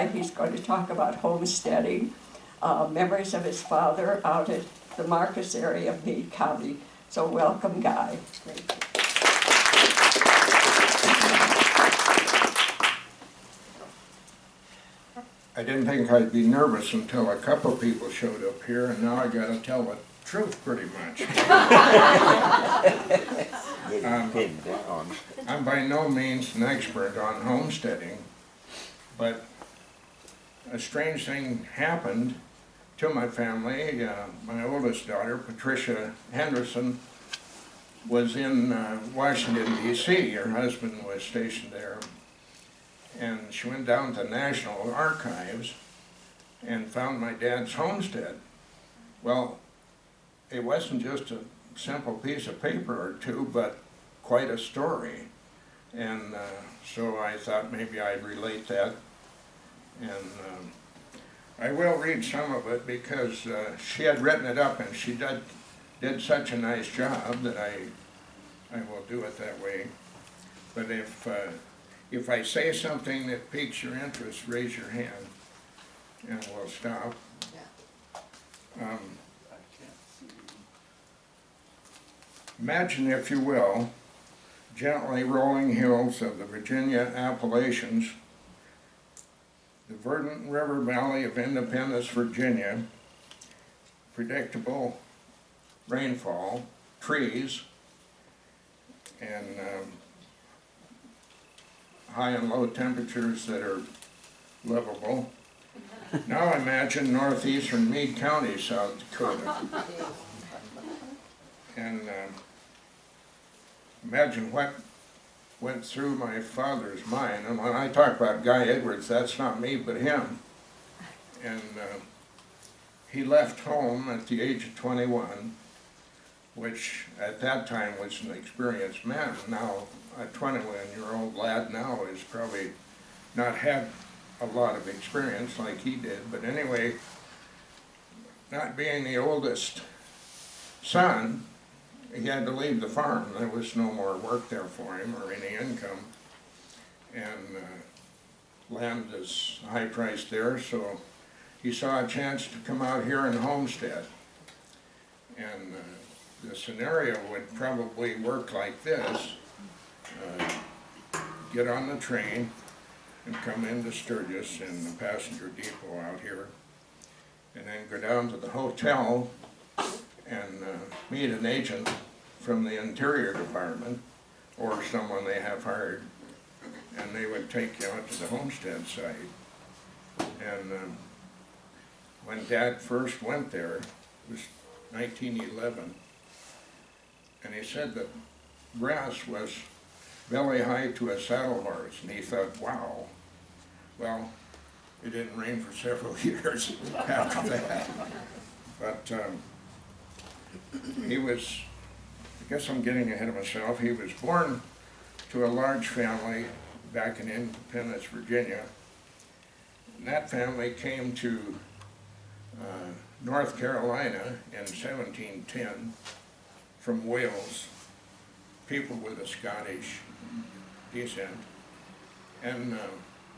Guy. He's going to talk about homesteading, memories of his father out at the Marcus area of Meade County. So welcome, Guy. Thank you. I didn't think I'd be nervous until a couple people showed up here, and now I gotta tell the truth pretty much. I'm by no means an expert on homesteading, but a strange thing happened to my family. My oldest daughter, Patricia Henderson, was in Washington, D.C. Her husband was stationed there. And she went down to the National Archives and found my dad's homestead. Well, it wasn't just a simple piece of paper or two, but quite a story. And so I thought maybe I'd relate that. And I will read some of it because she had written it up, and she did such a nice job that I will do it that way. But if I say something that piques your interest, raise your hand, and we'll stop. Imagine, if you will, gently rolling hills of the Virginia Appalachians, the verdant river valley of Independence, Virginia, predictable rainfall, trees, and high and low temperatures that are livable. Now imagine northeastern Meade County, South Dakota. And imagine what went through my father's mind. And when I talk about Guy Edwards, that's not me, but him. And he left home at the age of 21, which at that time was an experienced man. Now, a 21-year-old lad now is probably not had a lot of experience like he did. But anyway, not being the oldest son, he had to leave the farm. There was no more work there for him or any income. And land is high priced there, so he saw a chance to come out here and homestead. And the scenario would probably work like this. Get on the train and come into Sturgis in the passenger depot out here, and then go down to the hotel and meet an agent from the Interior Department or someone they have hired, and they would take you out to the homestead site. And when Dad first went there, it was 1911, and he said that grass was belly high to a saddle horse, and he thought, wow. Well, it didn't rain for several years after that. But he was, I guess I'm getting ahead of myself, he was born to a large family back in Independence, Virginia. And that family came to North Carolina in 1710 from Wales, people with a Scottish descent, and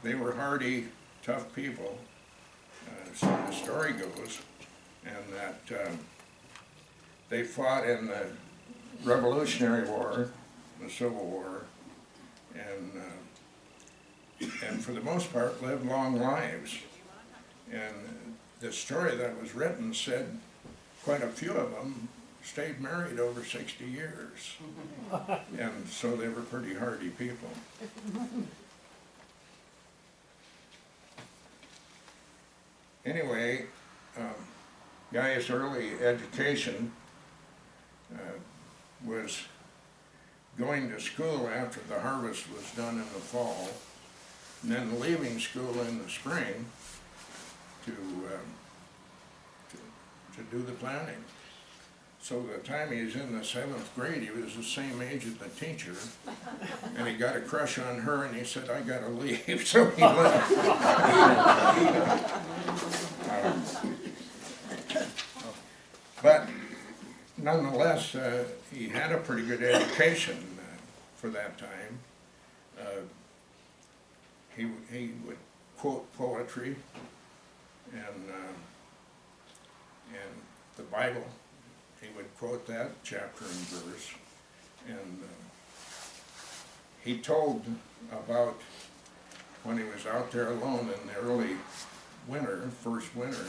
they were hardy, tough people, so the story goes, and that they fought in the Revolutionary War, the Civil War, and for the most part lived long lives. And the story that was written said quite a few of them stayed married over 60 years. And so they were pretty hardy people. Anyway, Guy's early education was going to school after the harvest was done in the fall, and then leaving school in the spring to do the planting. So the time he was in the 7th grade, he was the same age as the teacher, and he got a crush on her, and he said, I gotta leave, so he left. But nonetheless, he had a pretty good education for that time. He would quote poetry and the Bible. He would quote that chapter and verse. And he told about when he was out there alone in the early winter, first winter,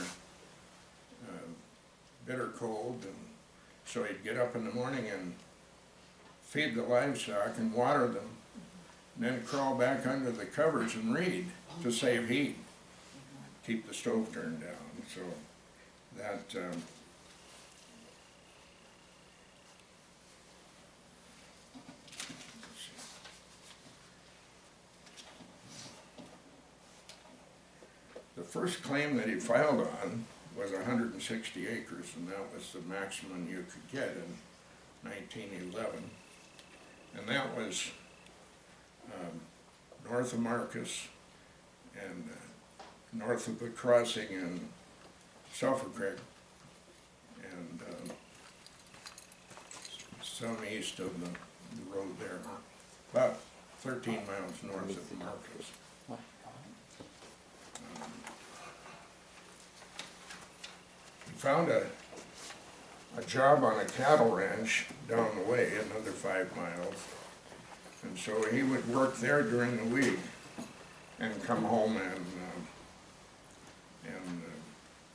bitter cold, and so he'd get up in the morning and feed the livestock and water them, and then crawl back under the covers and read to save heat, keep the stove turned down. So that the first claim that he filed on was 160 acres, and that was the maximum you could get in 1911. And that was north of Marcus and north of the crossing in Sulphur Creek, and some east of the road there, about 13 miles north of Marcus. He found a job on a cattle ranch down the way, another 5 miles. And so he would work there during the week and come home and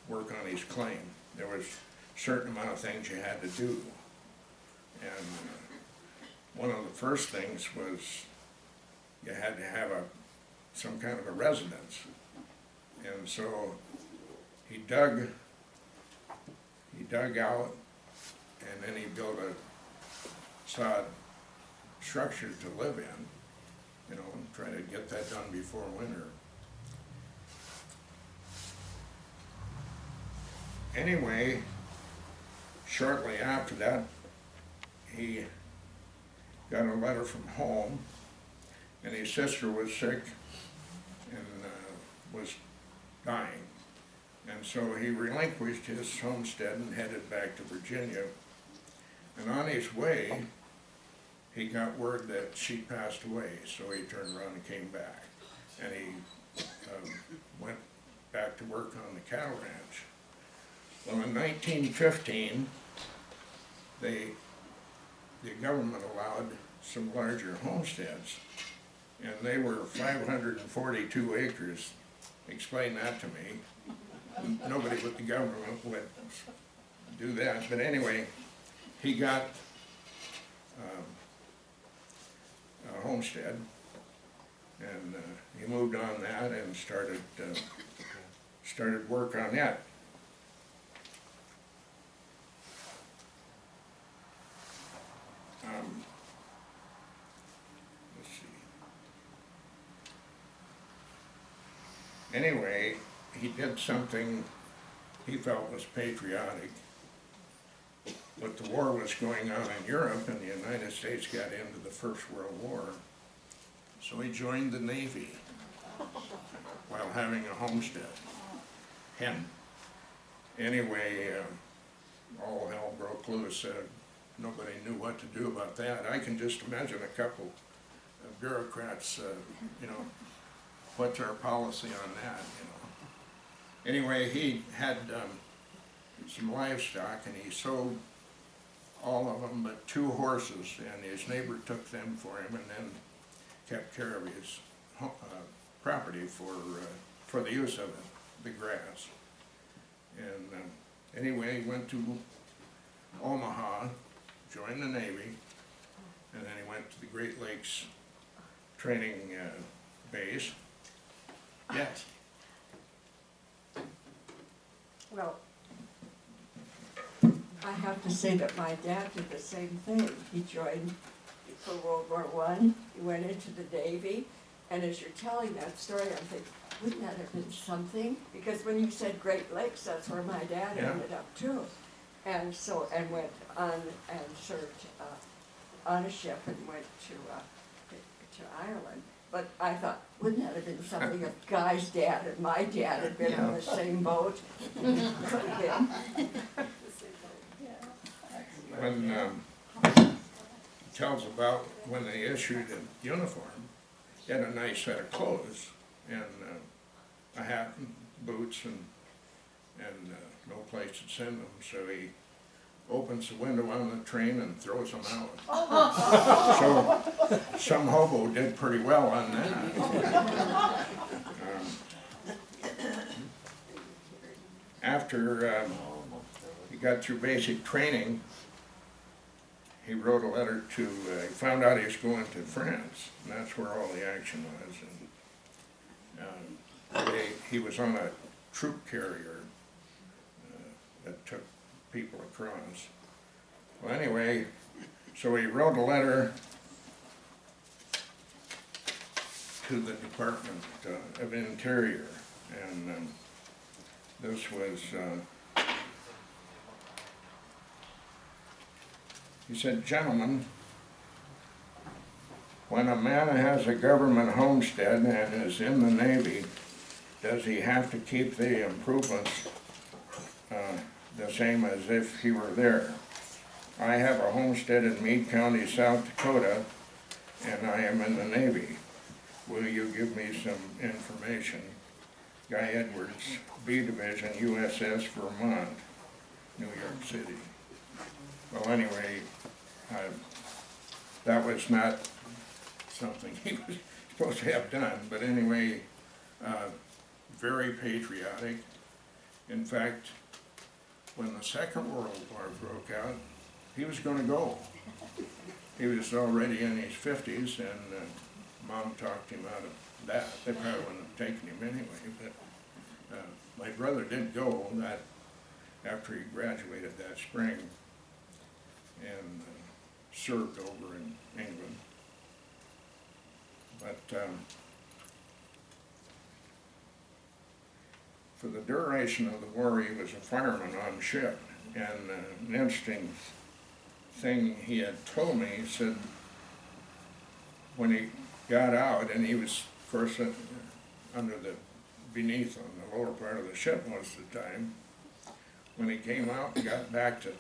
work on his claim. There was a certain amount of things you had to do. And one of the first things was you had to have some kind of a residence. And so he dug out, and then he built a sod structure to live in, you know, and try to get that done before winter. Anyway, shortly after that, he got a letter from home, and his sister was sick and was dying. And so he relinquished his homestead and headed back to Virginia. And on his way, he got word that she passed away, so he turned around and came back. And he went back to work on the cattle ranch. Well, in 1915, the government allowed some larger homesteads, and they were 542 acres. Explain that to me. Nobody but the government would do that. But anyway, he got a homestead, and he moved on that and started work on that. Let's see. Anyway, he did something he felt was patriotic. But the war was going on in Europe, and the United States got into the First World War. So he joined the Navy while having a homestead. Anyway, all hell broke loose. Nobody knew what to do about that. I can just imagine a couple of bureaucrats, you know, what's our policy on that, you know. Anyway, he had some livestock, and he sold all of them but 2 horses, and his neighbor took them for him and then kept care of his property for the use of it, the grass. And anyway, he went to Omaha, joined the Navy, and then he went to the Great Lakes training base. Yes. Well, I have to say that my dad did the same thing. He joined for World War I, he went into the Navy, and as you're telling that story, I'm thinking, wouldn't that have been something? Because when you said Great Lakes, that's where my dad ended up too. And so, and went on and served on a ship and went to Ireland. But I thought, wouldn't that have been something if Guy's dad and my dad had been on the same boat? Could have been. When he tells about when they issued a uniform, he had a nice set of clothes, and a hat and boots and no place to send them, so he opens the window on the train and throws them out. So some hobo did pretty well on that. After he got through basic training, he wrote a letter to, he found out he was going to France, and that's where all the action was. And he was on a troop carrier that took people across. Well, anyway, so he wrote a letter to the Department of Interior, and this was, he said, "Gentlemen, when a man has a government homestead and is in the Navy, does he have to keep the improvements the same as if he were there? I have a homestead in Meade County, South Dakota, and I am in the Navy. Will you give me some information? Guy Edwards, B Division, USS Vermont, New York City." Well, anyway, that was not something he was supposed to have done, but anyway, very patriotic. In fact, when the Second World War broke out, he was going to go. He was already in his 50s, and Mom talked him out of that. They probably wouldn't have taken him anyway, but my brother did go that after he graduated that spring, and served over in England. But for the duration of the war, he was a fireman on ship. And an interesting thing he had told me, he said when he got out, and he was, of course, under the, beneath on the lower part of the ship most of the time, when he came out and got back to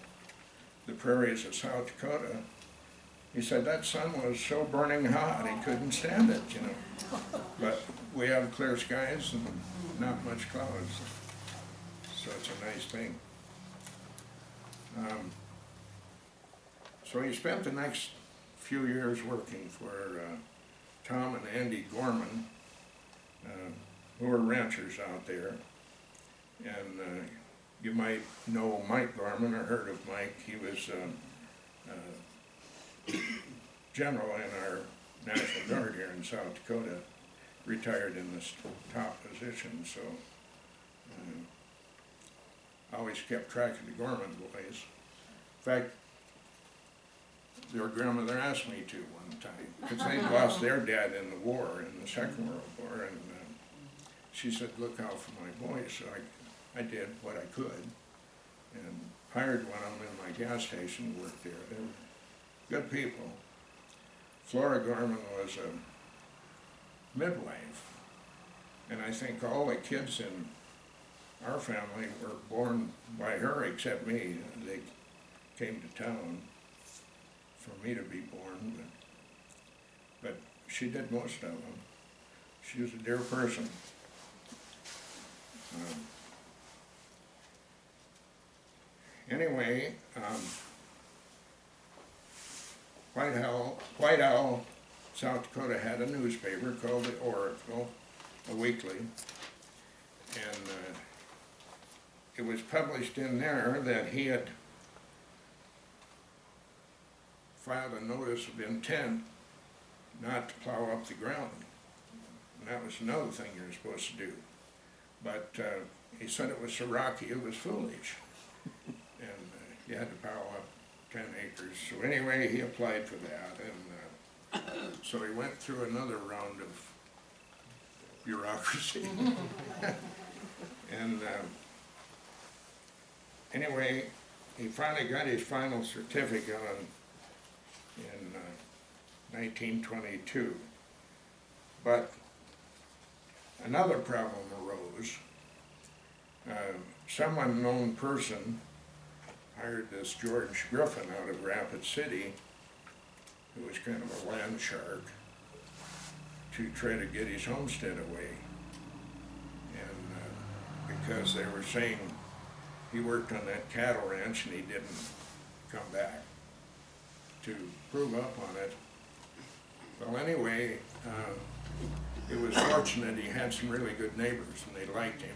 the prairies of South Dakota, he said that sun was so burning hot he couldn't stand it, you know. But we have clear skies and not much clouds, so it's a nice thing. So he spent the next few years working for Tom and Andy Gorman, who were ranchers out there. And you might know Mike Gorman or heard of Mike. He was general in our National Guard here in South Dakota, retired in this top position, so I always kept track of the Gorman boys. In fact, their grandmother asked me to one time, because they lost their dad in the war, in the Second World War, and she said, "Look out for my boys." So I did what I could, and hired one of them in my gas station to work there. They were good people. Flora Gorman was a midwife, and I think all the kids in our family were born by her except me. They came to town for me to be born, but she did most of them. She was a dear person. Anyway, White Owl, South Dakota had a newspaper called the Oracle, a weekly, and it was published in there that he had filed a notice of intent not to plow up the ground. And that was another thing you were supposed to do. But he said it was so rocky, it was foolish. And you had to plow up 10 acres. So anyway, he applied for that, and so he went through another round of bureaucracy. And anyway, he finally got his final certificate in 1922. But another problem arose. Some unknown person hired this George Griffin out of Rapid City, who was kind of a land shark, to try to get his homestead away. And because they were saying he worked on that cattle ranch and he didn't come back to prove up on it. Well, anyway, it was fortunate he had some really good neighbors and they liked him.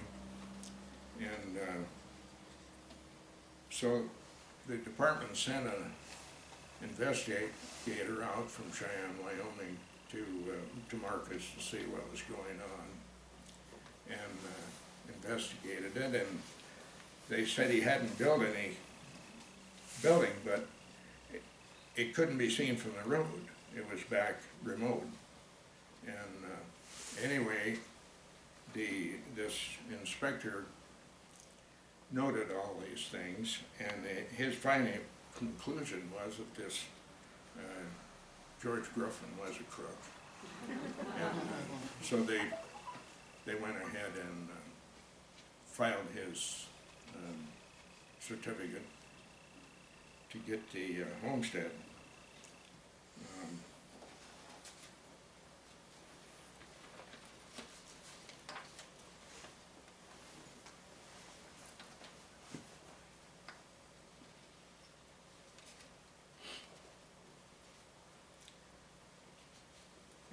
And so the department sent an investigator out from Cheyenne, Wyoming to Marcus to see what was going on, and investigated it, and they said he hadn't built any building, but it couldn't be seen from the road. It was back remote. And anyway, this inspector noted all these things, and his final conclusion was that this George Griffin was a crook. And so they went ahead and filed his certificate to get the homestead.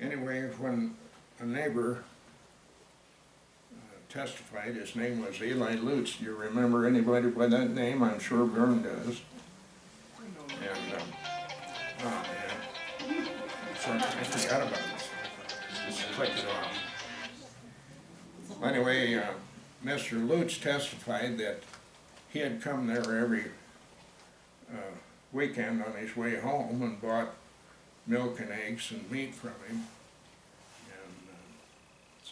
Anyway, when a neighbor testified, his name was Eli Lutz. Do you remember anybody by that name? I'm sure Vern does. And, oh man, sorry, I forgot about this. Just clicked it off. Anyway, Mr. Lutz testified that he had come there every weekend on his way home and bought milk and eggs and meat from him.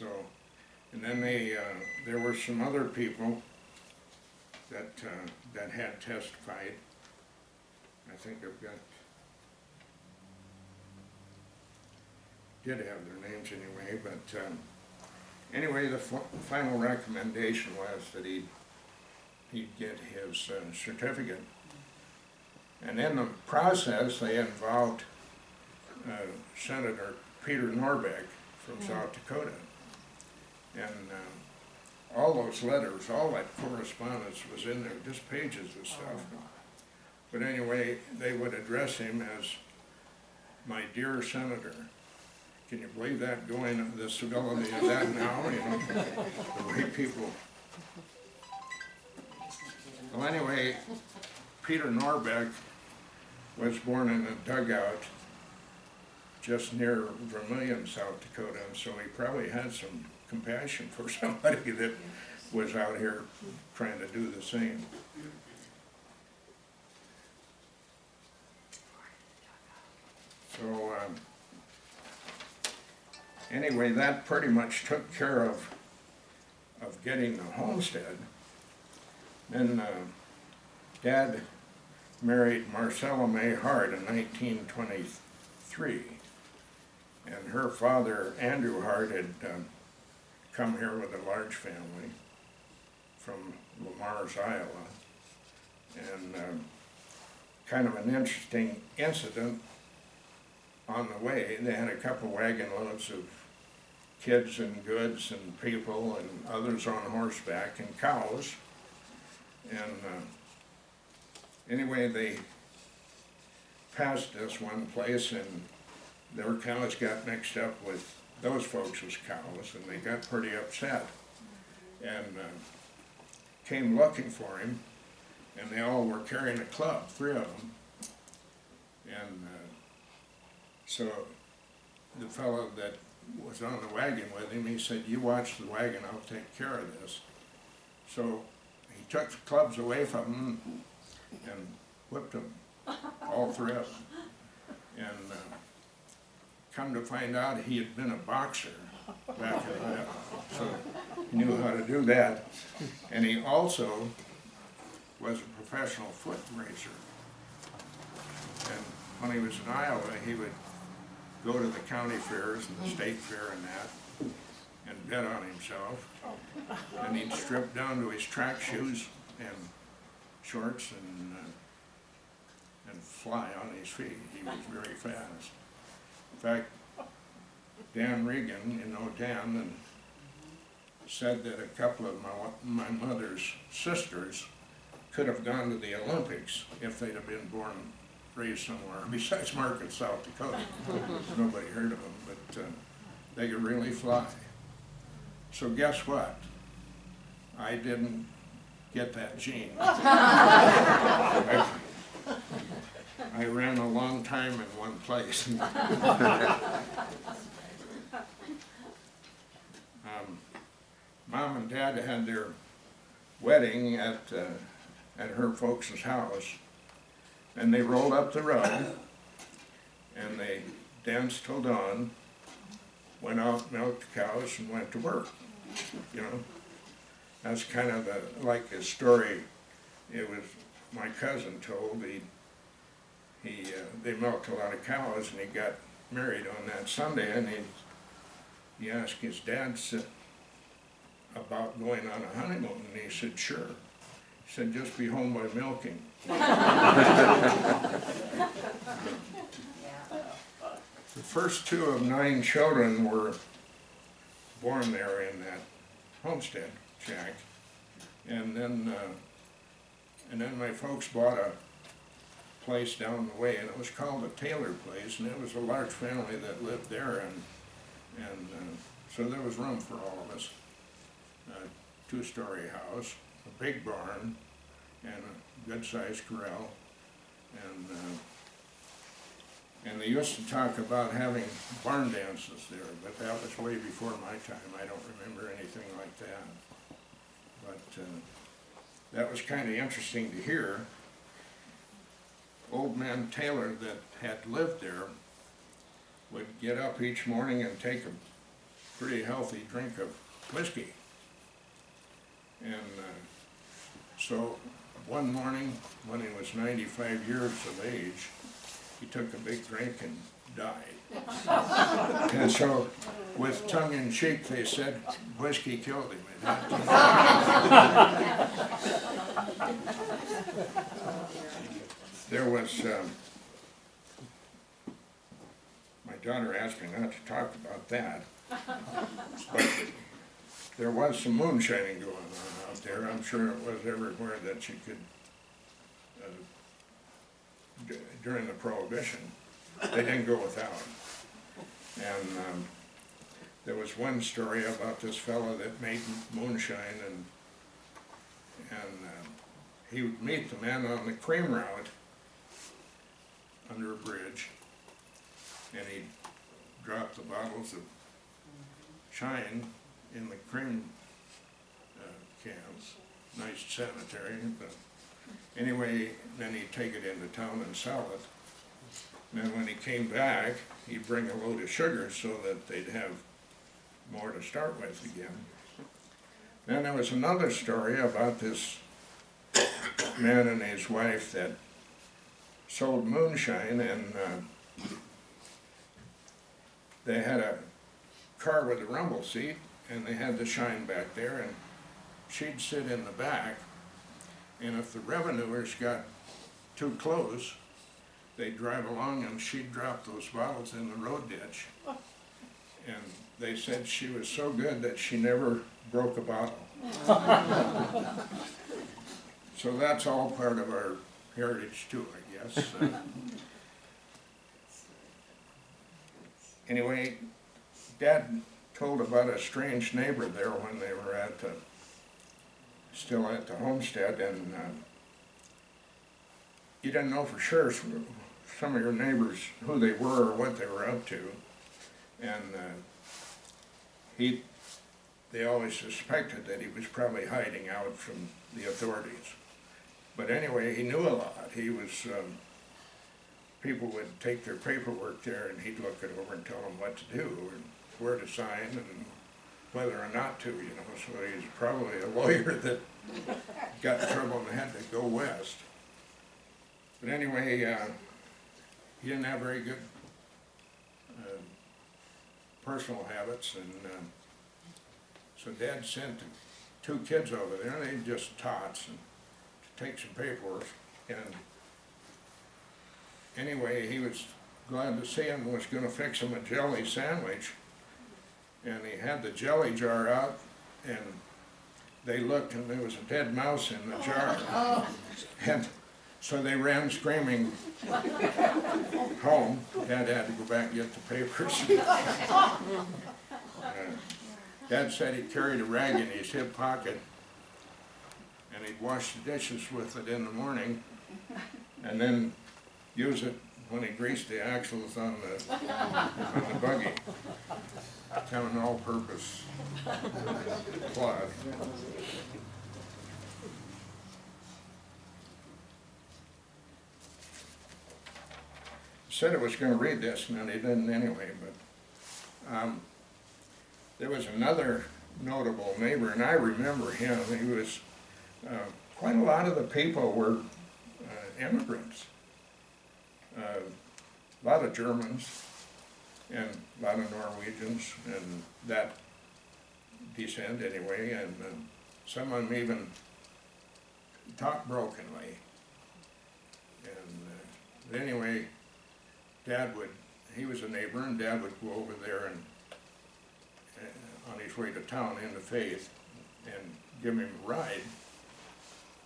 And and then there were some other people that had testified. I think did have their names anyway, but anyway, the final recommendation was that he'd get his certificate. And in the process, they involved Senator Peter Norbeck from South Dakota. And all those letters, all that correspondence was in there, just pages of stuff. But anyway, they would address him as my dear senator. Can you believe that, going the civility of that now, you know, the way people. Well, anyway, Peter Norbeck was born in a dugout just near Vermillion, South Dakota, and so he probably had some compassion for somebody that was out here trying to do the same. So anyway, that pretty much took care of getting the homestead. Then Dad married Marcella May Hart in 1923, and her father, Andrew Hart, had come here with a large family from Lamar's, Iowa. And kind of an interesting incident on the way, they had a couple wagon loads of kids and goods and people and others on horseback and cows. And anyway, they passed this one place and their cows got mixed up with those folks' cows, and they got pretty upset and came looking for him, and they all were carrying a club, 3 of them. And so the fellow that was on the wagon with him, he said, "You watch the wagon, I'll take care of this." So he took the clubs away from them and whipped them, all 3 of them. And come to find out, he had been a boxer back in Iowa, so he knew how to do that. And he also was a professional foot racer. And when he was in Iowa, he would go to the county fairs and the state fair and that, and bet on himself. And he'd strip down to his track shoes and shorts and fly on his feet. He was very fast. In fact, Dan Regan, you know Dan, and said that a couple of my mother's sisters could have gone to the Olympics if they'd have been born and raised somewhere besides Market, South Dakota. Nobody heard of them, but they could really fly. So guess what? I didn't get that gene. I ran a long time in one place. Mom and Dad had their wedding at her folks' house, and they rolled up the road, and they danced till dawn, went out, milked the cows, and went to work. You know, that's kind of like a story. It was my cousin told. They milked a lot of cows, and he got married on that Sunday, and he asked his dad about going on a honeymoon, and he said, sure. He said, just be home by milking. The first 2 of 9 children were born there in that homestead shack, and then my folks bought a place down the way, and it was called the Taylor Place, and it was a large family that lived there, and so there was room for all of us. A 2-story house, a big barn, and a good-sized corral, and they used to talk about having barn dances there, but that was way before my time. I don't remember anything like that. But that was kind of interesting to hear. Old man Taylor that had lived there would get up each morning and take a pretty healthy drink of whiskey. And so one morning, when he was 95 years of age, he took a big drink and died. And so, with tongue in cheek, they said, whiskey killed him. There was, my daughter asked me not to talk about that, but there was some moonshining going on out there. I'm sure it was everywhere that you could, during the Prohibition. They didn't go without. And there was one story about this fellow that made moonshine, and he would meet the man on the cream route under a bridge, and he'd drop the bottles of shine in the cream cans. Nice sanitary, but anyway, then he'd take it into town and sell it. And then when he came back, he'd bring a load of sugar so that they'd have more to start with again. Then there was another story about this man and his wife that sold moonshine, and they had a car with a rumble seat, and they had the shine back there, and she'd sit in the back, and if the revenuers got too close, they'd drive along and she'd drop those bottles in the road ditch. And they said she was so good that she never broke a bottle. So that's all part of our heritage too, I guess. Anyway, Dad told about a strange neighbor there when they were still at the homestead, and you didn't know for sure some of your neighbors who they were or what they were up to, and they always suspected that he was probably hiding out from the authorities. But anyway, he knew a lot. He was, people would take their paperwork there and he'd look it over and tell them what to do and where to sign and whether or not to, you know. So he's probably a lawyer that got in trouble and had to go west. But anyway, he didn't have very good personal habits, and so Dad sent 2 kids over there. They just tots and to take some paperwork. And anyway, he was glad to see him and was going to fix him a jelly sandwich. And he had the jelly jar out, and they looked and there was a dead mouse in the jar. And so they ran screaming home. Dad had to go back and get the papers. Dad said he carried a rag in his hip pocket and he'd wash the dishes with it in the morning and then use it when he greased the axles on the buggy. Kind of an all-purpose cloth. Said I was going to read this, and I didn't anyway, but there was another notable neighbor, and I remember him. He was, quite a lot of the people were immigrants. A lot of Germans, and a lot of Norwegians, and that descent anyway, and some of them even talked brokenly. And but anyway, he was a neighbor, and Dad would go over there and on his way to town into Faith and give him a ride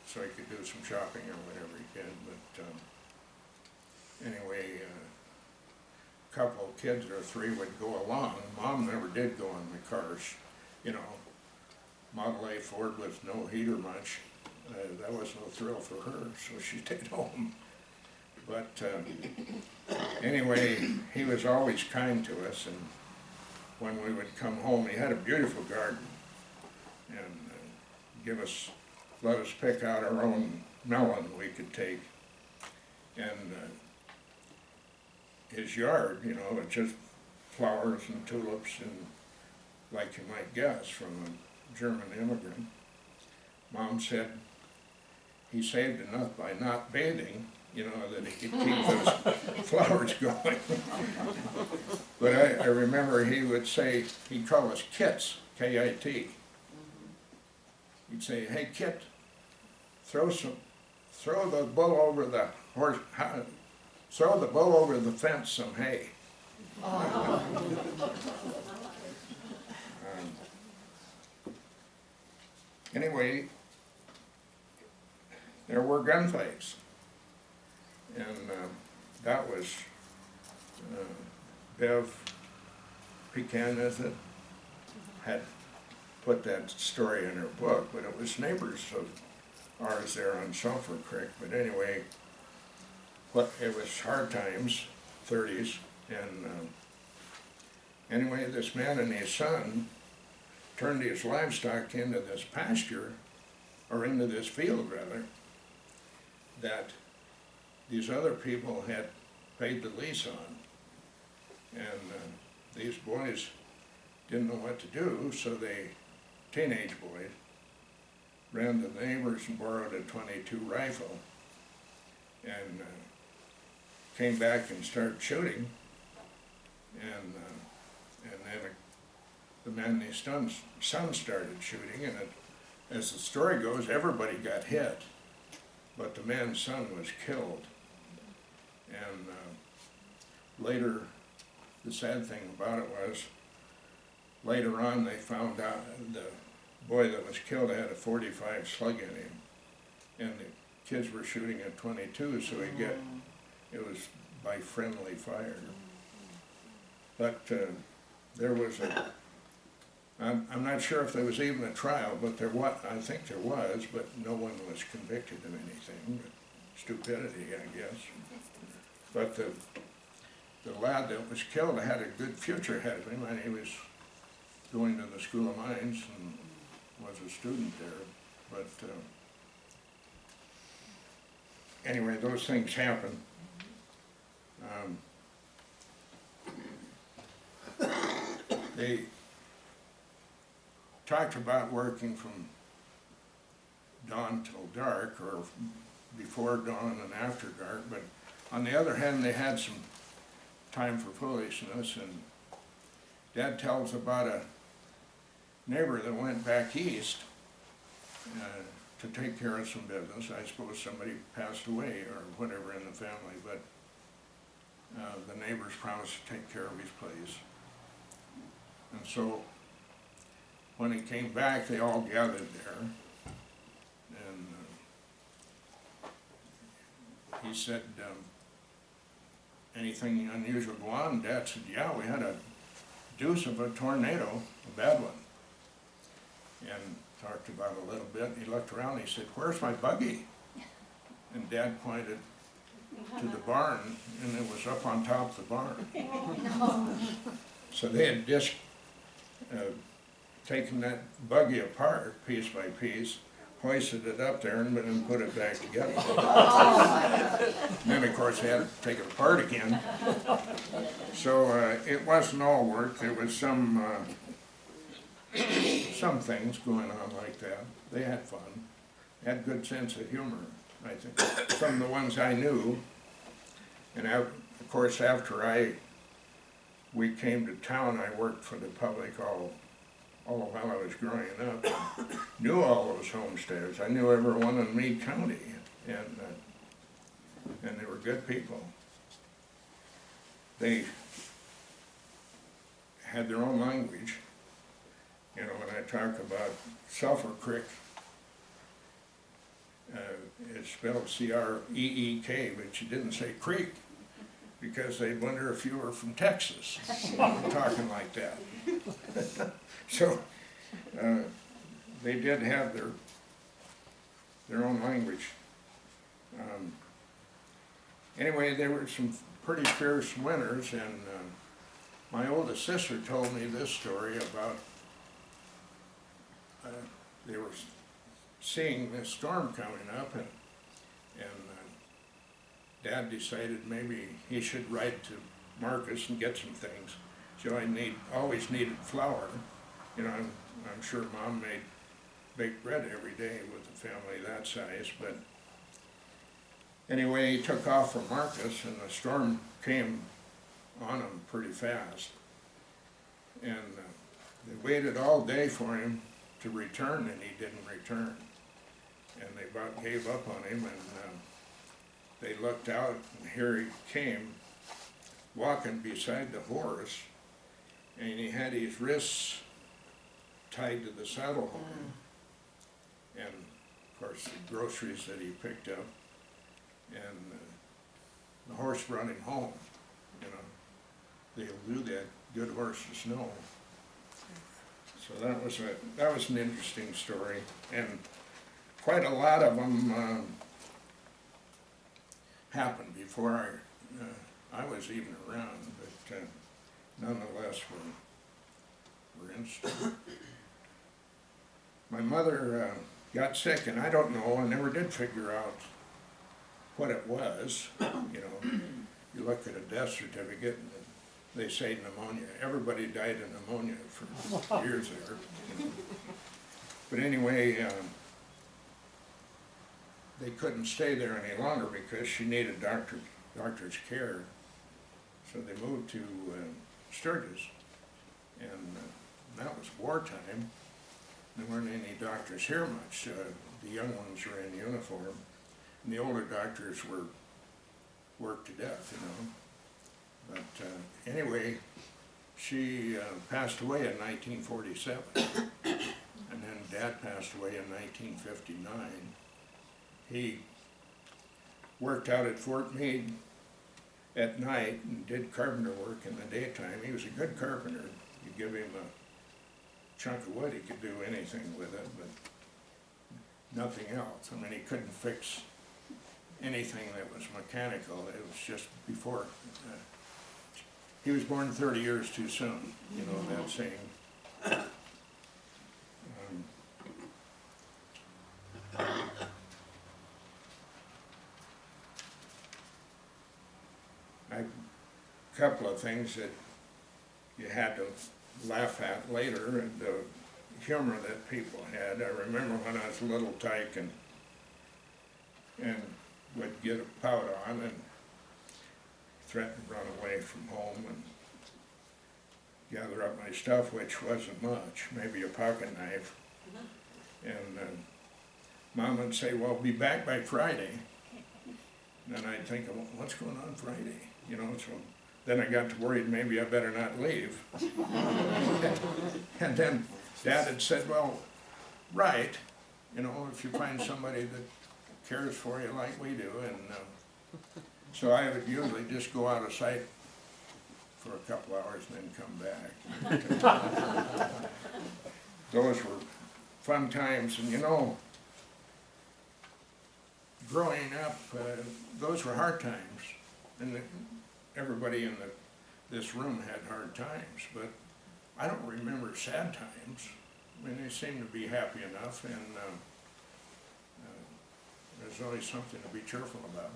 so he could do some shopping or whatever he could. But anyway, a couple of kids or three would go along. Mom never did go in the cars, you know. Model A Ford with no heater much. That was no thrill for her, so she stayed home. But anyway, he was always kind to us, and when we would come home, he had a beautiful garden, and let us pick out our own melon we could take. And his yard, you know, it's just flowers and tulips, and like you might guess from a German immigrant. Mom said he saved enough by not bathing, you know, that he could keep those flowers going. But I remember he would say, he'd call us kits, K-I-T. He'd say, hey Kit, throw the bull over the horse, throw the bull over the fence some hay. Anyway, there were gunfights. And that was Bev Pecan, is it, had put that story in her book, but it was neighbors of ours there on Sulphur Creek. But anyway, it was hard times, 30s, and anyway, this man and his son turned his livestock into this pasture, or into this field rather, that these other people had paid the lease on. And these boys didn't know what to do, so teenage boys, ran to the neighbors and borrowed a .22 rifle and came back and started shooting. And then the man and his son started shooting, and as the story goes, everybody got hit, but the man's son was killed. And later, the sad thing about it was, later on they found out the boy that was killed had a .45 slug in him, and the kids were shooting at .22, so it was by friendly fire. But there was I'm not sure if there was even a trial, but I think there was, but no one was convicted of anything. But stupidity, I guess. But the lad that was killed had a good future ahead of him, and he was going to the School of Mines and was a student there. But anyway, those things happen. They talked about working from dawn till dark, or before dawn and after dark, but on the other hand, they had some time for foolishness. And Dad tells about a neighbor that went back east to take care of some business. I suppose somebody passed away or whatever in the family, but the neighbors promised to take care of his place. And so when he came back, they all gathered there. And he said, anything unusual go on? Dad said, yeah, we had a deuce of a tornado, a bad one. And talked about it a little bit. He looked around and he said, where's my buggy? And Dad pointed to the barn, and it was up on top of the barn. So they had just taken that buggy apart piece by piece, hoisted it up there, and then put it back together. And then, of course, they had to take it apart again. So it wasn't all work. There was some things going on like that. They had fun. Had good sense of humor, I think, from the ones I knew. And of course, after we came to town, I worked for the public all while I was growing up. Knew all those homesteaders. I knew everyone in Meade County, and they were good people. They had their own language. You know, when I talk about Sulphur Creek, it's spelled C-R-E-E-K, but you didn't say creek, because they'd wonder if you were from Texas, talking like that. So, they did have their own language. Anyway, there were some pretty fierce winters, and my oldest sister told me this story about they were seeing this storm coming up, and Dad decided maybe he should write to Marcus and get some things. So I always needed flour. You know, I'm sure Mom made baked bread every day with a family that size, but anyway, he took off from Marcus, and the storm came on him pretty fast. And they waited all day for him to return, and he didn't return. And they about gave up on him, and they looked out, and here he came, walking beside the horse, and he had his wrists tied to the saddle horn, and of course the groceries that he picked up, and the horse brought him home. You know, they'll do that, good horses know. So that was an interesting story, and quite a lot of them happened before I was even around, but nonetheless were interesting. My mother got sick, and I don't know, I never did figure out what it was. You know, you look at a death certificate, and they say pneumonia. Everybody died of pneumonia for years there. You know. But anyway, they couldn't stay there any longer because she needed doctor's care. So they moved to Sturgis, and that was wartime. There weren't any doctors here much. The young ones were in uniform, and the older doctors were worked to death, you know. But anyway, she passed away in 1947, and then Dad passed away in 1959. He worked out at Fort Meade at night and did carpenter work in the daytime. He was a good carpenter. You give him a chunk of wood, he could do anything with it, but nothing else. I mean, he couldn't fix anything that was mechanical. It was just before. He was born 30 years too soon, you know that saying. A couple of things that you had to laugh at later, and the humor that people had. I remember when I was a little tyke and would get a pout on and threaten to run away from home and gather up my stuff, which wasn't much, maybe a pocket knife. And Mom would say, well, be back by Friday. And then I'd think, well, what's going on Friday? You know, so then I got to worried maybe I better not leave. And then Dad had said, well, right, you know, if you find somebody that cares for you like we do, and so I would usually just go out of sight for a couple hours and then come back. Those were fun times, and you know, growing up, those were hard times, and everybody in this room had hard times, but I don't remember sad times. I mean, they seem to be happy enough, and there's always something to be cheerful about.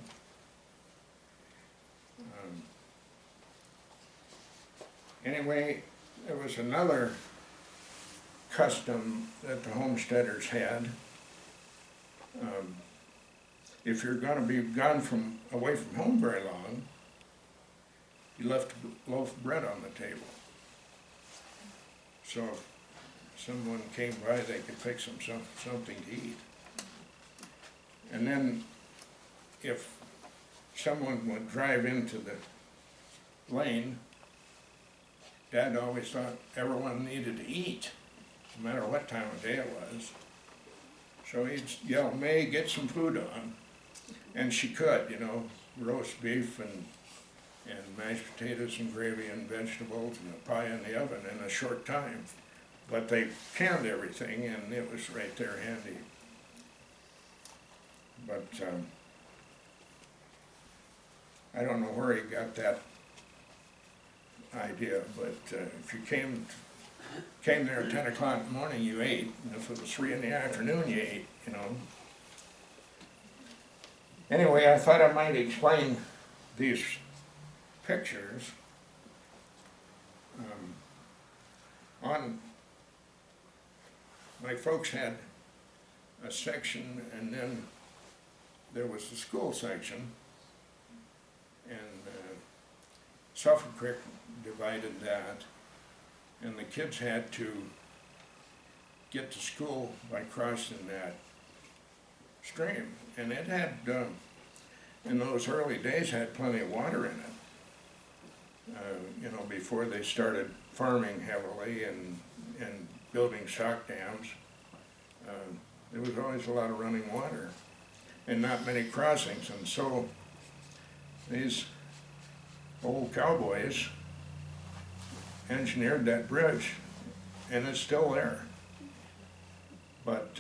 Anyway, there was another custom that the homesteaders had. If you're going to be gone away from home very long, you left a loaf of bread on the table. So if someone came by, they could fix them something to eat. And then if someone would drive into the lane, Dad always thought everyone needed to eat, no matter what time of day it was. So he'd yell, "May, get some food on." And she could, you know, roast beef and mashed potatoes and gravy and vegetables and a pie in the oven in a short time. But they canned everything, and it was right there handy. But I don't know where he got that idea, but if you came there at 10 o'clock in the morning, you ate, and if it was 3 in the afternoon, you ate, you know. Anyway, I thought I might explain these pictures. My folks had a section, and then there was the school section, and Suffolk Creek divided that, and the kids had to get to school by crossing that stream, and it had, in those early days, had plenty of water in it. You know, before they started farming heavily and building stock dams, there was always a lot of running water and not many crossings, and so these old cowboys engineered that bridge, and it's still there. But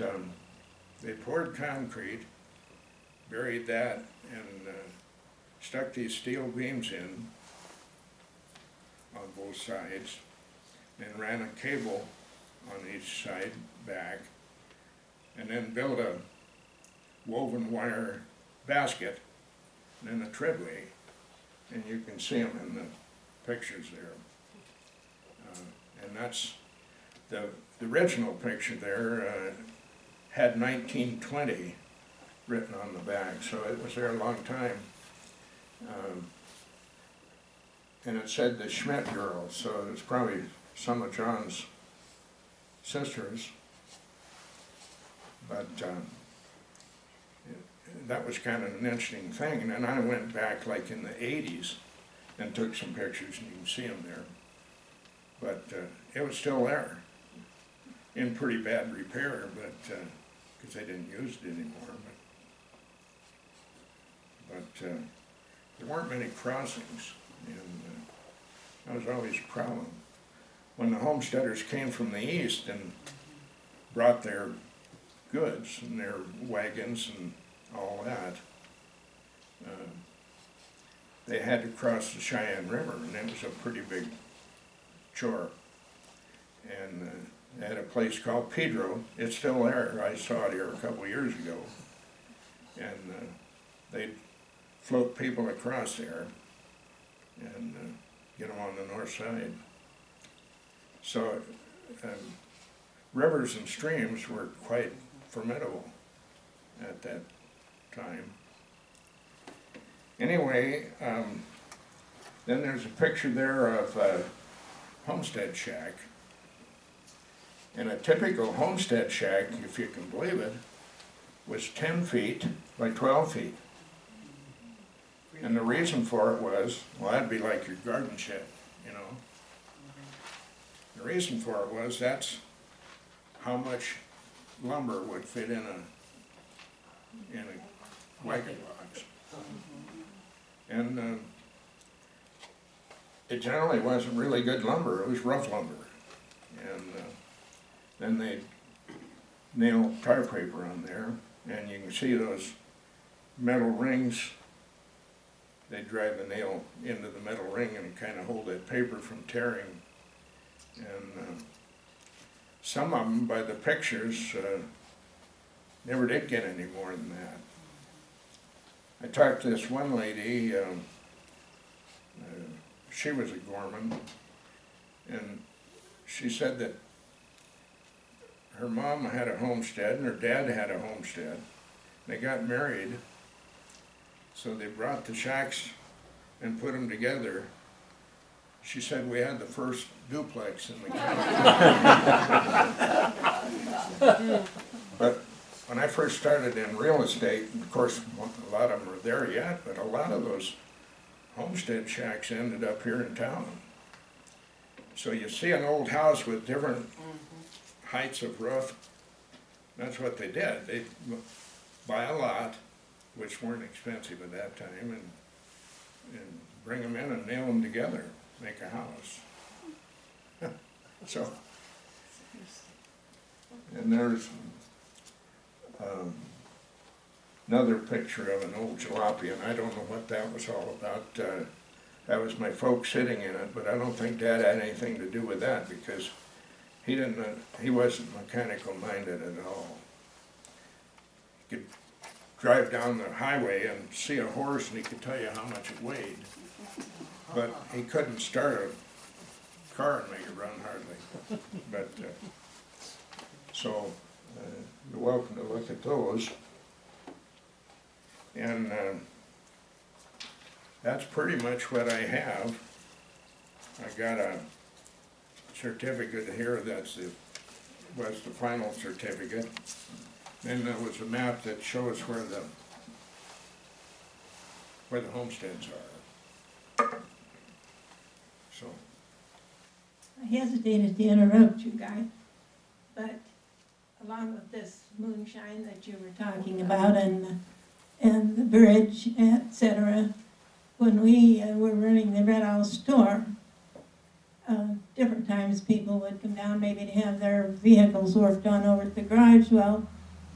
they poured concrete, buried that, and stuck these steel beams in on both sides, and ran a cable on each side back, and then built a woven wire basket and then a treadway, and you can see them in the pictures there. And that's the original picture there had 1920 written on the back, so it was there a long time. And it said the Schmidt girls, so it was probably some of John's sisters. But that was kind of an interesting thing. And then I went back like in the 80s and took some pictures, and you can see them there. But it was still there, in pretty bad repair, but because they didn't use it anymore. But there weren't many crossings, and that was always a problem. When the homesteaders came from the east and brought their goods and their wagons and all that, they had to cross the Cheyenne River, and it was a pretty big chore. And they had a place called Pedro. It's still there. I saw it here a couple of years ago. And they'd float people across there and get them on the north side. So rivers and streams were quite formidable at that time. Anyway, then there's a picture there of a homestead shack. And a typical homestead shack, if you can believe it, was 10 feet by 12 feet. And the reason for it was, well, that'd be like your garden shed, you know. The reason for it was that's how much lumber would fit in a wagon box. And it generally wasn't really good lumber, it was rough lumber. And then they'd nail tar paper on there, and you can see those metal rings. They'd drive the nail into the metal ring and kind of hold that paper from tearing. And some of them, by the pictures, never did get any more than that. I talked to this one lady, she was a Gorman, and she said that her mom had a homestead and her dad had a homestead. They got married, so they brought the shacks and put them together. She said we had the first duplex in the county. But when I first started in real estate, of course, a lot of them are there yet, but a lot of those homestead shacks ended up here in town. So you see an old house with different heights of roof. That's what they did. They'd buy a lot, which weren't expensive at that time, and bring them in and nail them together, make a house. So, and there's another picture of an old jalopy, and I don't know what that was all about. That was my folks sitting in it, but I don't think Dad had anything to do with that because he wasn't mechanical minded at all. He could drive down the highway and see a horse and he could tell you how much it weighed, but he couldn't start a car and make it run hardly. But so you're welcome to look at those. And that's pretty much what I have. I got a certificate here was the final certificate. Then there was a map that shows where the homesteads are. So. I hesitated to interrupt you guys, but along with this moonshine that you were talking about and the bridge, etc., when we were running the Red House store, different times people would come down maybe to have their vehicles worked on over at the garage. Well,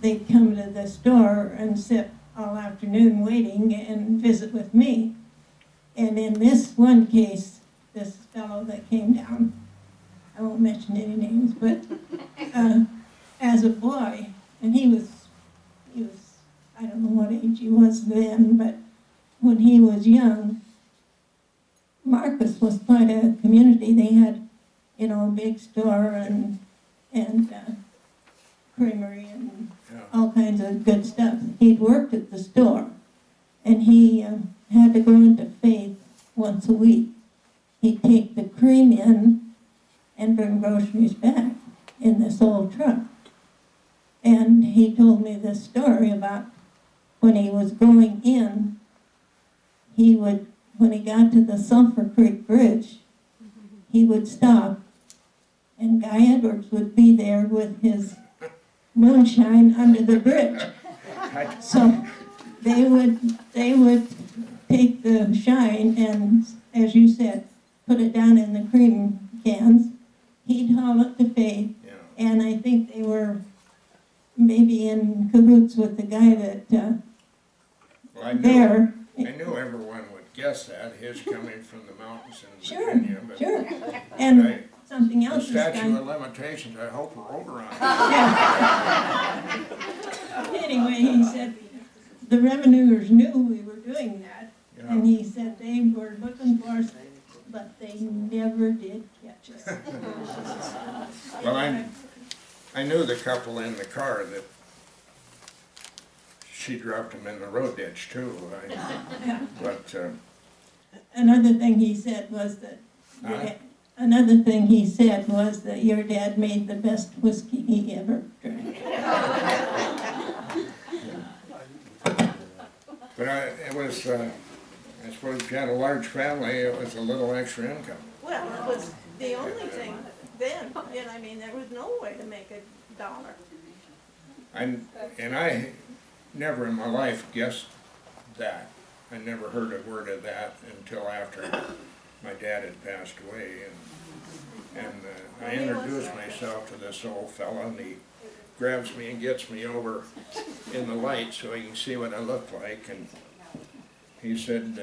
they'd come to the store and sit all afternoon waiting and visit with me. And in this one case, this fellow that came down, I won't mention any names, but as a boy, and he was, I don't know what age he was then, but when he was young, Marcus was quite a community. They had, a big store and creamery and all kinds of good stuff. He'd worked at the store, and he had to go into Faith once a week. He'd take the cream in and bring groceries back in this old truck. And he told me this story about when he was going in, when he got to the Sulphur Creek Bridge, he would stop, and Guy Edwards would be there with his moonshine under the bridge. So they would take the shine and, as you said, put it down in the cream cans. He'd haul it to Faith, and I think they were maybe in cahoots with the guy that Well, I knew everyone would guess that, his coming from the mountains in Virginia. But Sure. And something else the statute of limitations, I hope we're over on it. Anyway, he said the revenuers knew we were doing that, and he said they were looking for us, but they never did catch us. Well, I knew the couple in the car that she dropped him in the road ditch too. But another thing he said was that your dad made the best whiskey he ever drank. But it was, I suppose if you had a large family, it was a little extra income. Well, it was the only thing then, and I mean, there was no way to make a dollar. And I never in my life guessed that. I never heard a word of that until after my dad had passed away. And I introduced myself to this old fella, and he grabs me and gets me over in the light so he can see what I look like. And he said,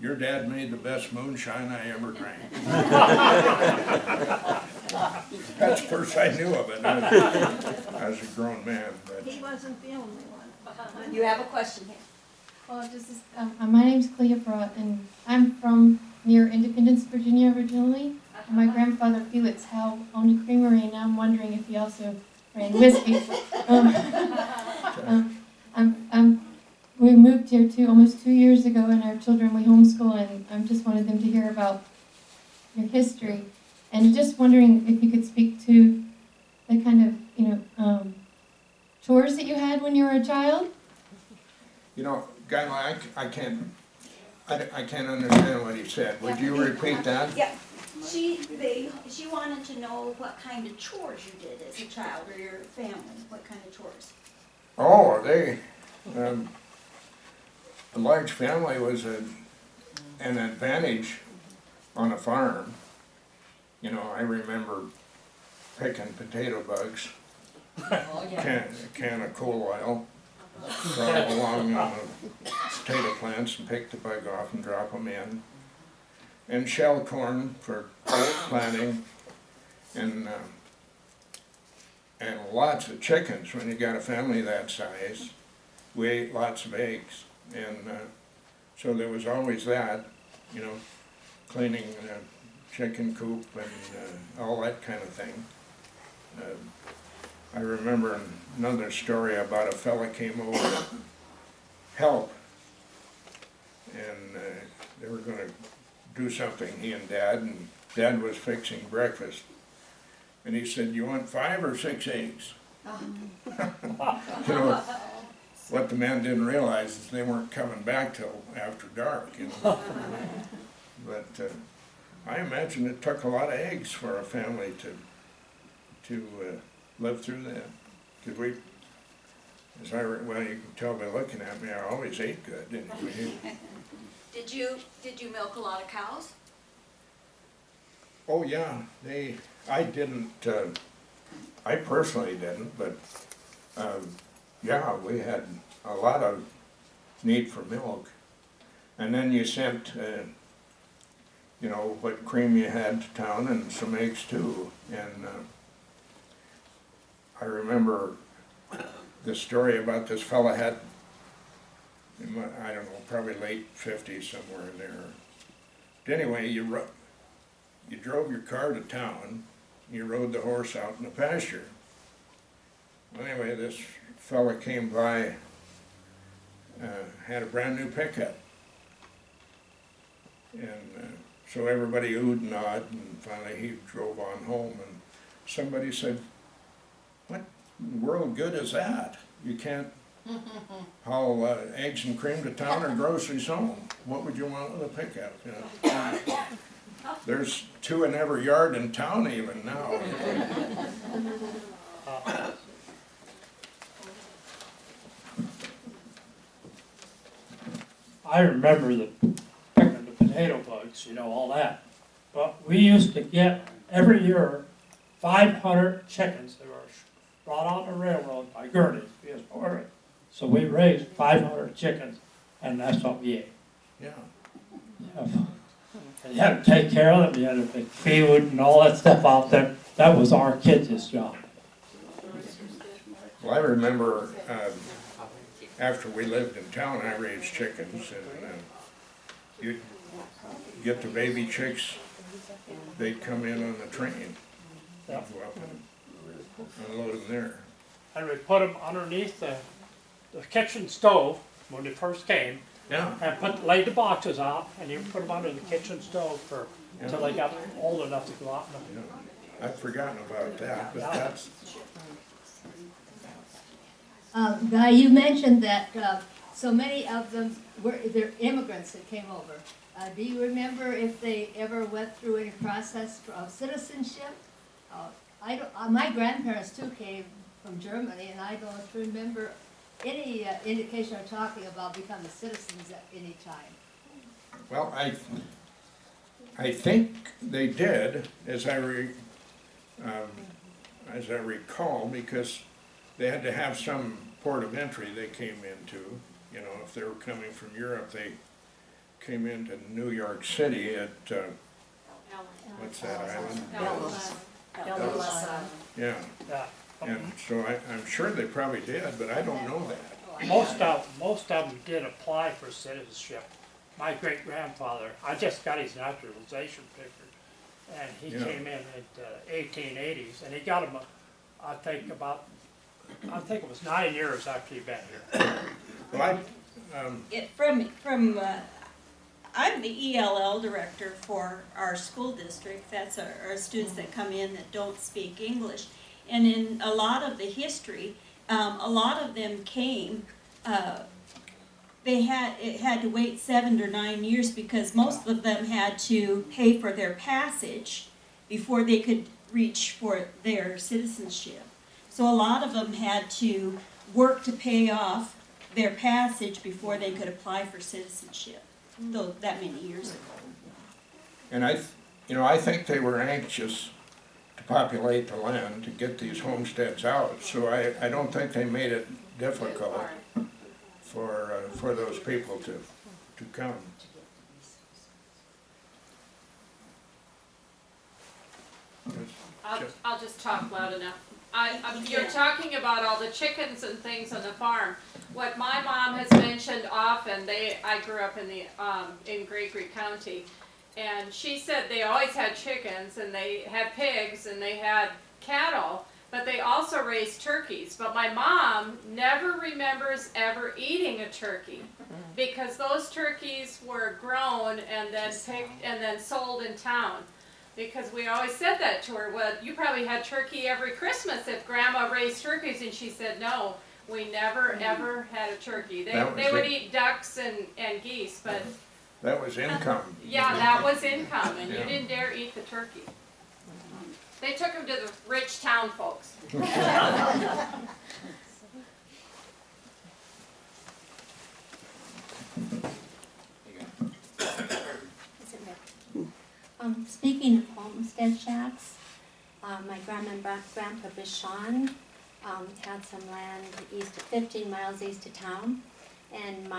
your dad made the best moonshine I ever drank. That's the first I knew of it. I was a grown man. But He wasn't the only one. You have a question here. Well, my name's Cleopatra, and I'm from near Independence, Virginia originally. And my grandfather Felix Howe owned a creamery, and now I'm wondering if he also ran whiskey. We moved here almost 2 years ago, and our children, we homeschool, and I just wanted them to hear about your history. And just wondering if you could speak to the kind of, chores that you had when you were a child? you know, Guy, I can't understand what he said. Would you repeat that? Yeah, she wanted to know what kind of chores you did as a child, or your family, what kind of chores? Oh, a large family was an advantage on a farm. You know, I remember picking potato bugs, can of coal oil, crawl along on the potato plants and pick the bug off and drop them in, and shell corn for planting, and lots of chickens. When you got a family that size, we ate lots of eggs, and so there was always that, you know, cleaning the chicken coop and all that kind of thing. I remember another story about a fella came over to help, and they were going to do something, he and Dad was fixing breakfast, and he said, "You want 5 or 6 eggs?" You know, what the man didn't realize is they weren't coming back till after dark, you know. But I imagine it took a lot of eggs for a family to live through that. Because well, you can tell by looking at me, I always ate good anyway. Did you milk a lot of cows? Oh yeah, I didn't, I personally didn't, but yeah, we had a lot of need for milk. And then you sent, you know, what cream you had to town and some eggs too. And I remember the story about this fella had, I don't know, probably late 50s, somewhere in there. But anyway, you drove your car to town, you rode the horse out in the pasture. Well, anyway, this fella came by, had a brand new pickup. And so everybody oohed and awed, and finally he drove on home, and somebody said, "What in the world good is that? You can't haul eggs and cream to town or groceries home. What would you want with a pickup?" You know? There's 2 in every yard in town even now. I remember picking the potato bugs, you know, all that. But we used to get, every year, 500 chickens that were brought on the railroad by Gurney. So we raised 500 chickens, and that's what we ate. Yeah. And you had to take care of them, you had to make food and all that stuff out there. That was our kids' job. Well, I remember after we lived in town, I raised chickens, and you'd get the baby chicks, they'd come in on the train. You'd go up and unload them there. And we put them underneath the kitchen stove when they first came, Yeah. and laid the boxes out, and you put them under the kitchen stove until they got old enough to go out. I'd forgotten about that, but that's, Guy, you mentioned that so many of them they're immigrants that came over. Do you remember if they ever went through any process of citizenship? My grandparents too came from Germany, and I don't remember any indication of talking about becoming citizens at any time. Well, I think they did, as I recall, because they had to have some port of entry they came into. You know, if they were coming from Europe, they came into New York City at, what's that island? Yeah, Yeah. and so I'm sure they probably did, but I don't know that. Most of them did apply for citizenship. My great-grandfather, I just got his naturalization papers, and he Yeah. came in at 1880s, and he got them, I think it was 9 years after he'd been here. Well, I'm the ELL director for our school district. That's our students that come in that don't speak English. And in a lot of the history, a lot of them came, it had to wait 7 or 9 years because most of them had to pay for their passage before they could reach for their citizenship. So a lot of them had to work to pay off their passage before they could apply for citizenship, though that many years ago. and I think they were anxious to populate the land, to get these homesteads out, so I don't think they made it difficult for those people to come. I'll just talk loud enough. You're talking about all the chickens and things on the farm. What my mom has mentioned often, I grew up in Gregory County, and she said they always had chickens and they had pigs and they had cattle, but they also raised turkeys. But my mom never remembers ever eating a turkey because those turkeys were grown and then picked and then sold in town. Because we always said that to her, well, you probably had turkey every Christmas if Grandma raised turkeys, and she said, no, we never ever had a turkey. They would eat ducks and geese, but That was income. yeah, that was income, and you Yeah. didn't dare eat the turkey. They took them to the rich town folks. Speaking of homestead shacks, my grandma and grandpa Bishan had some land 15 miles east of town, and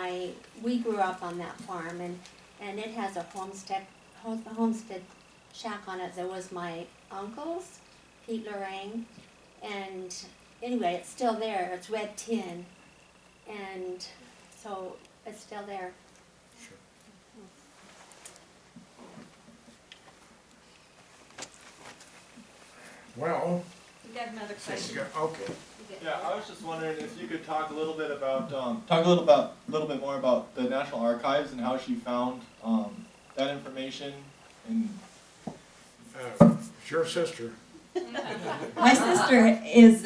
we grew up on that farm, and it has a homestead shack on it that was my uncle's, Pete Lorraine, and anyway, it's still there. It's red tin, and so it's still there. Well, You got another question? okay. Yeah, I was just wondering if you could talk a little bit about, little bit more about the National Archives and how she found that information. And It's your sister. My sister is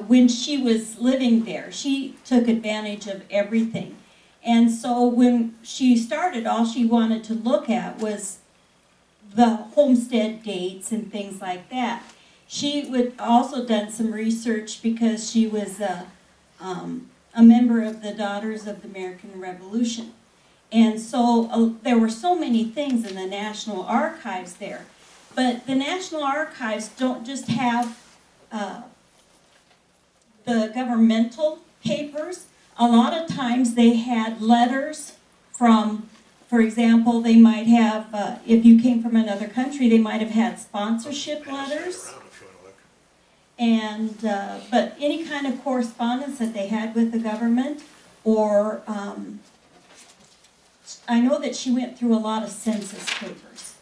when she was living there, she took advantage of everything. And so when she started, all she wanted to look at was the homestead dates and things like that. She would also done some research because she was a member of the Daughters of the American Revolution. And so there were so many things in the National Archives there. But the National Archives don't just have the governmental papers. A lot of times they had letters from, for example, they might have, if you came from another country, they might have had sponsorship letters. And, but any kind of correspondence that they had with the government, or I know that she went through a lot of census papers,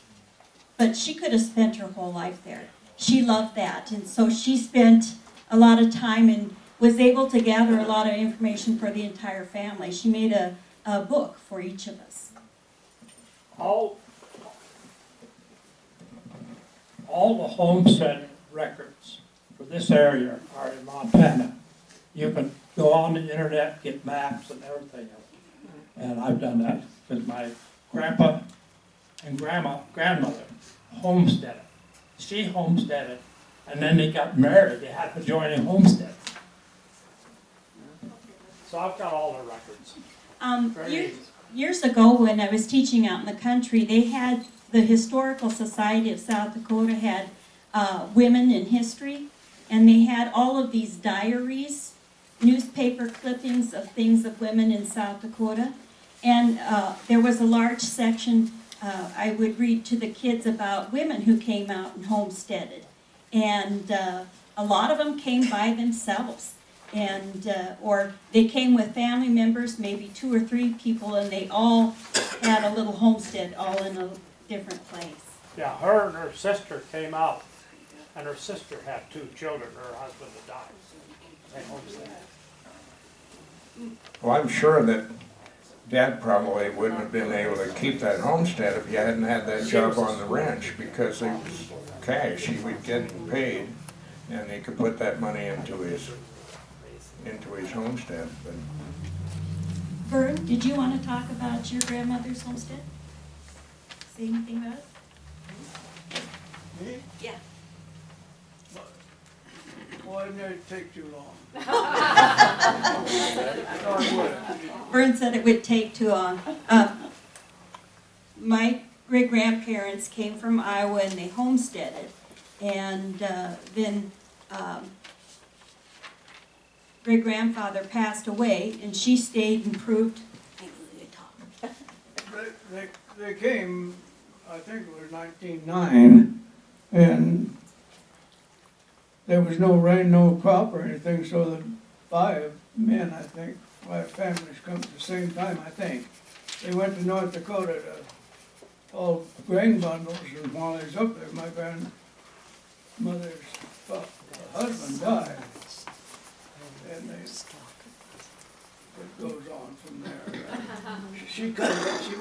but she could have spent her whole life there. She loved that, and so she spent a lot of time and was able to gather a lot of information for the entire family. She made a book for each of us. All the homestead records for this area are in Montana. You can go on the internet, get maps and everything else. And I've done that because my grandpa and grandmother homesteaded. She homesteaded and then they got married, they had to join a homestead. So I've got all the records. Very Years, easy. years ago, when I was teaching out in the country, they had, the Historical Society of South Dakota had women in history, and they had all of these diaries, newspaper clippings of things of women in South Dakota. And there was a large section I would read to the kids about women who came out and homesteaded. And a lot of them came by themselves. And or they came with family members, maybe 2 or 3 people, and they all had a little homestead all in a different place. Yeah, her and her sister came out, and her sister had 2 children, her husband had died. They homesteaded. Well, I'm sure that Dad probably wouldn't have been able to keep that homestead if he hadn't had that job on the ranch, because it was cash, he would get paid, and he could put that money into his homestead. But Vern, did you want to talk about your grandmother's homestead? Say anything about it? Me? Yeah. Why didn't it take too long? Vern said it would take too long. My great-grandparents came from Iowa and they homesteaded. And then great-grandfather passed away and she stayed and proved, I knew you'd talk. They came, I think it was 1909, and there was no rain, no crop or anything, so the 5 men, I think, 5 families come at the same time, I think. They went to North Dakota to haul grain bundles, and while they was up there, my grandmother's husband died. And it goes on from there. She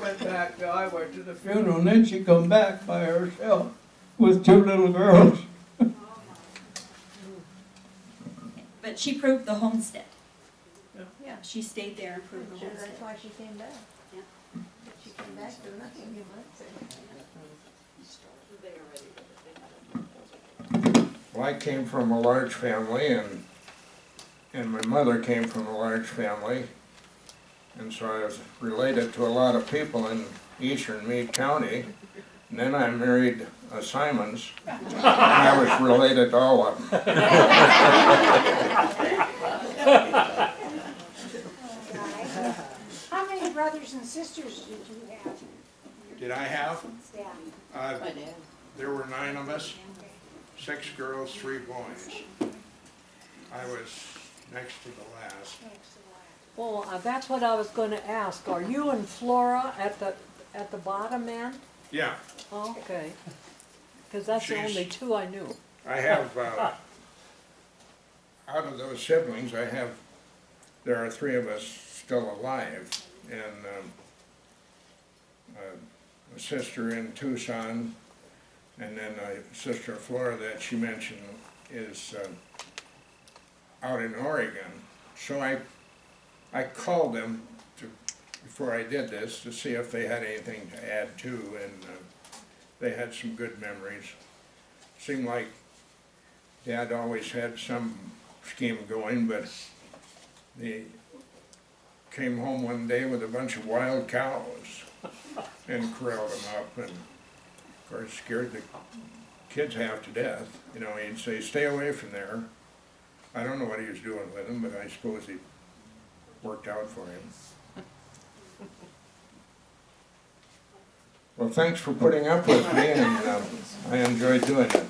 went back to Iowa to the funeral, and then she come back by herself with 2 little girls. But she proved the homestead. Yeah, she stayed there and proved the Sure, homestead. that's why she came back. Yeah. She came back to nothing. well, I came from a large family, and my mother came from a large family, and so I was related to a lot of people in eastern Meade County. And then I married a Simons, and I was related to all of them. How many brothers and sisters did you have? Did I have? Yeah. There were 9 of us, 6 girls, 3 boys. I was next to the last. Well, that's what I was gonna ask. Are you and Flora at the bottom end? Yeah, Okay. Because that's the She's- only 2 I knew. I have, out of those siblings, there are 3 of us still alive, and a sister in Tucson, and then a sister Flora that she mentioned is out in Oregon. So I called them before I did this to see if they had anything to add to, and they had some good memories. Seemed like Dad always had some scheme going, but they came home one day with a bunch of wild cows and corralled them up, and of course scared the kids half to death. You know, he'd say, stay away from there. I don't know what he was doing with them, but I suppose he worked out for him. Well, thanks for putting up with me, and I enjoyed doing it.